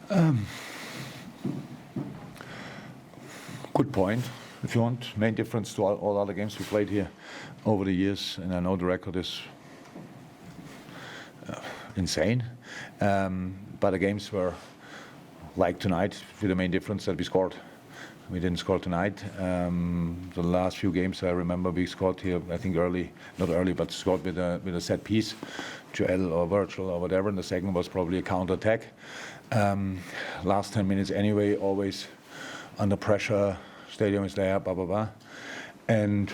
Good point. If you want, main difference to all other games we played here over the years, and I know the record is insane, but the games were like tonight, with the main difference that we scored. We didn't score tonight. The last few games I remember we scored here, I think not early, but scored with a set piece, Joel or Virgil or whatever, and the second was probably a counter-attack. Last 10 minutes anyway, always under pressure, stadium is there, blah, blah, blah. And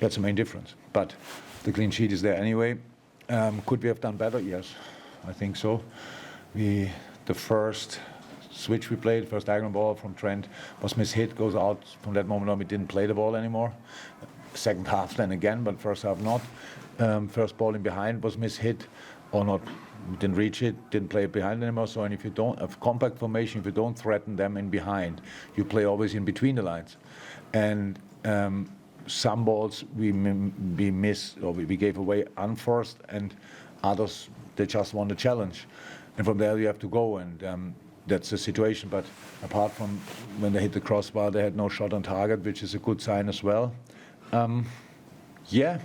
that's the main difference. But the clean sheet is there anyway. Could we have done better? Yes, I think so. The first switch we played, first diagonal ball from Trent was mishit, goes out. From that moment on, we didn't play the ball anymore. Second half then again, but first half not. First ball in behind was mishit or not. We didn't reach it, didn't play it behind anymore. So, and if you don't have compact formation, if you don't threaten them in behind, you play always in between the lines. And some balls we missed or we gave away unforced, and others they just won the challenge. And from there you have to go, and that's the situation. But apart from when they hit the crossbar, they had no shot on target, which is a good sign as well. Yeah,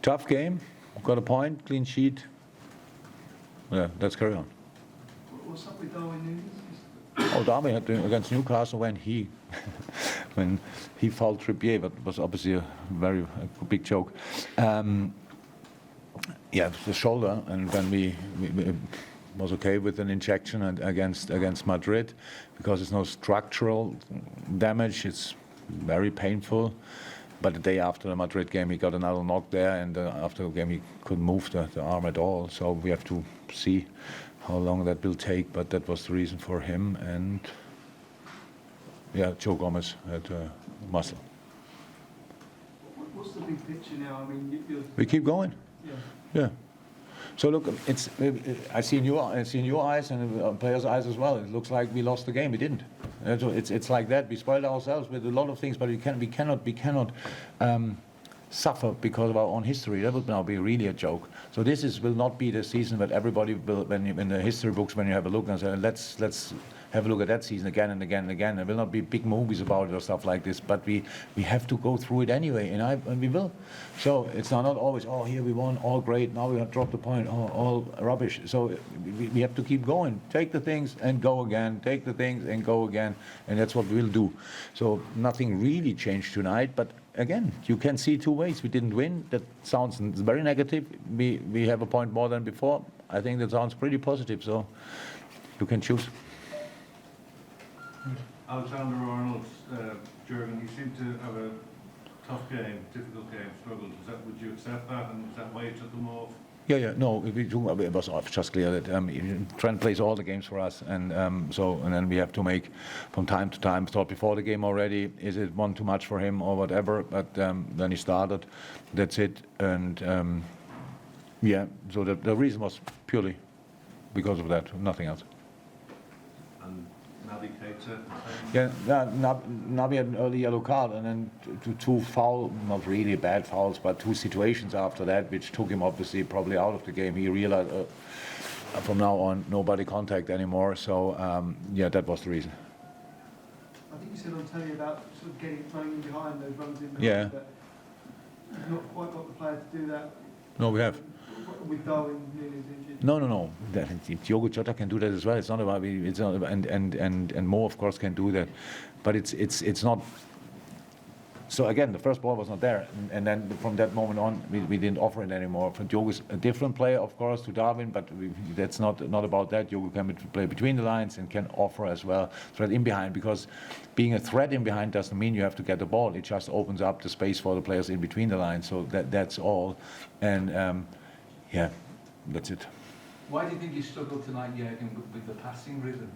tough game. Got a point, clean sheet. Yeah, let's carry on. What's up with Darwin Núñez? Oh, Darwin had against Newcastle when he fouled Trippier, but was obviously a very big joke. Yeah, the shoulder, and then we was okay with an injection against Madrid, because it's no structural damage. It's very painful. But the day after the Madrid game, he got another knock there, and after the game, he couldn't move the arm at all. So we have to see how long that will take. But that was the reason for him. And yeah, Joe Gomez had muscle. What's the big picture now? I mean, we keep going. Yeah. So look, I see in your eyes and players' eyes as well. It looks like we lost the game. We didn't. It's like that. We spoiled ourselves with a lot of things, but we cannot suffer because of our own history. That would now be really a joke. So this will not be the season that everybody will, when in the history books, when you have a look and say, let's have a look at that season again and again and again. There will not be big movies about it or stuff like this, but we have to go through it anyway, and we will. So it's not always, oh, here we won, all great, now we have dropped the point, oh, all rubbish. So we have to keep going. Take the things and go again, take the things and go again, and that's what we'll do. So nothing really changed tonight, but again, you can see two ways. We didn't win. That sounds very negative. We have a point more than before. I think that sounds pretty positive, so you can choose. Alexander-Arnold, Jurgen, you seem to have a tough game, difficult game, struggled. Would you accept that, and is that why you took them off? Yeah. No, it was just clear that Trent plays all the games for us, and then we have to make from time to time. Thought before the game already, is it one too much for him or whatever? But then he started. That's it, and yeah. So the reason was purely because of that, nothing else. And Naby Keita. Yeah, Naby had an early yellow card, and then two foul, not really bad fouls, but two situations after that, which took him obviously probably out of the game. He realized from now on nobody contact anymore. So yeah, that was the reason. I think you said on telly about sort of getting running behind those runs in behind, Yeah. but you've not quite got the player to do that. No, we have. With Darwin Núñez injured. No. Diogo Jota can do that as well. It's not about and Mo of course can do that, but it's not. So again, the first ball was not there, and then from that moment on, we didn't offer it anymore. Diogo's a different player, of course, to Darwin, but that's not about that. Diogo can play between the lines and can offer as well, threat in behind, because being a threat in behind doesn't mean you have to get the ball. It just opens up the space for the players in between the lines. So that's all, and yeah, that's it. Why do you think you struggled tonight, Jürgen, with the passing rhythm?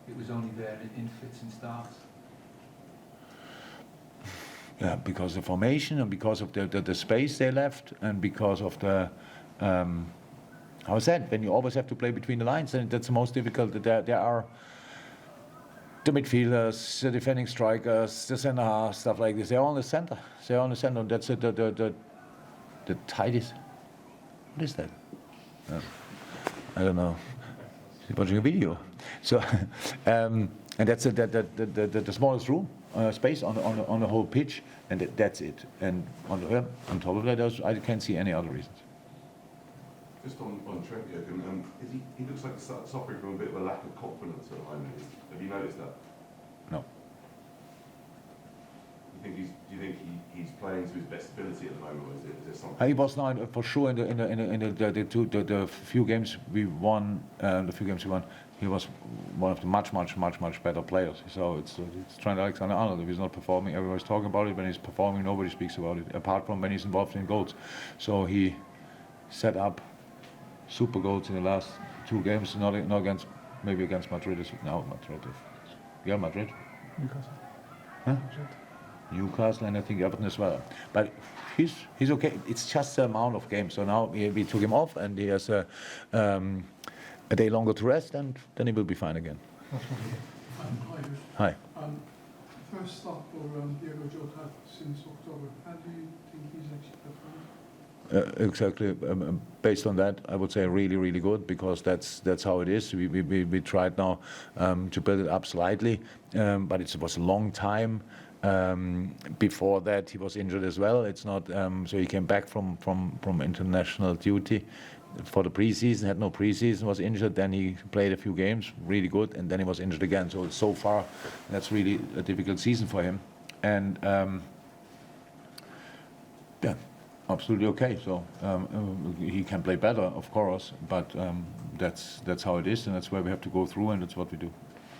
It was only there in fits and starts. Yeah, because of the formation and because of the space they left, and because of the how I said, when you always have to play between the lines, and that's the most difficult. There are the midfielders, the defending strikers, the centre half, stuff like this. They're all in the center. They're on the center. That's it. The tightest. What is that? I don't know. Watching a video. So, and that's the smallest room space on the whole pitch, and that's it. And on top of that, I can't see any other reasons. Just on Trent, Jürgen, he looks like he's suffering from a bit of a lack of confidence at the moment. Have you noticed that? No. Do you think he's playing to his best ability at the moment, or is there something? He was now for sure in the few games we won. He was one of the much better players. So it's Trent Alexander-Arnold. If he's not performing, everybody's talking about it. When he's performing, nobody speaks about it, apart from when he's involved in goals. So he set up super goals in the last 2 games. Not against, maybe against Madrid. Madrid. Newcastle. Huh? Newcastle and I think Everton as well. But he's okay. It's just the amount of games. So now we took him off, and he has a day longer to rest, and then he will be fine again. Hi. First start for Diego Jota since October. How do you think he's actually performing? Exactly. Based on that, I would say really good, because that's how it is. We tried now to build it up slightly, but it was a long time. Before that, he was injured as well. It's not so he came back from international duty for the preseason. Had no preseason, was injured. Then he played a few games, really good, and then he was injured again. So far, that's really a difficult season for him. And yeah, absolutely okay. So he can play better, of course, but that's how it is, and that's where we have to go through, and that's what we do.